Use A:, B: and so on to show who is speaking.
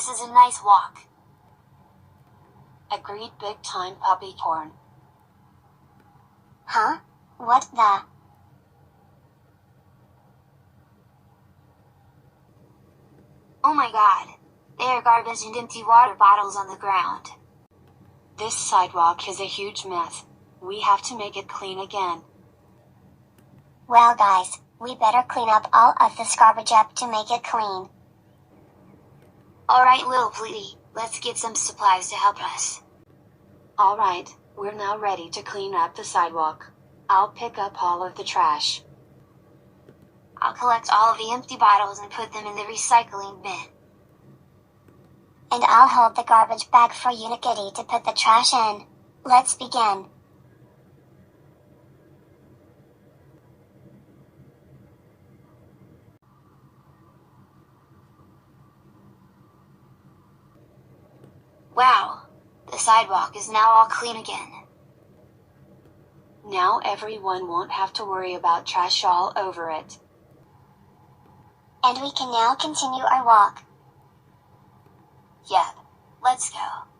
A: This is a nice walk.
B: Agreed, big time, Puppycorn.
C: Huh? What the?
A: Oh my god. There are garbage and empty water bottles on the ground.
B: This sidewalk is a huge mess. We have to make it clean again.
C: Well guys, we better clean up all of this garbage up to make it clean.
A: Alright Lil'Petey, let's get some supplies to help us.
B: Alright, we're now ready to clean up the sidewalk. I'll pick up all of the trash.
A: I'll collect all of the empty bottles and put them in the recycling bin.
C: And I'll hold the garbage bag for Unikitty to put the trash in. Let's begin.
A: Wow, the sidewalk is now all clean again.
B: Now everyone won't have to worry about trash all over it.
C: And we can now continue our walk.
A: Yep, let's go.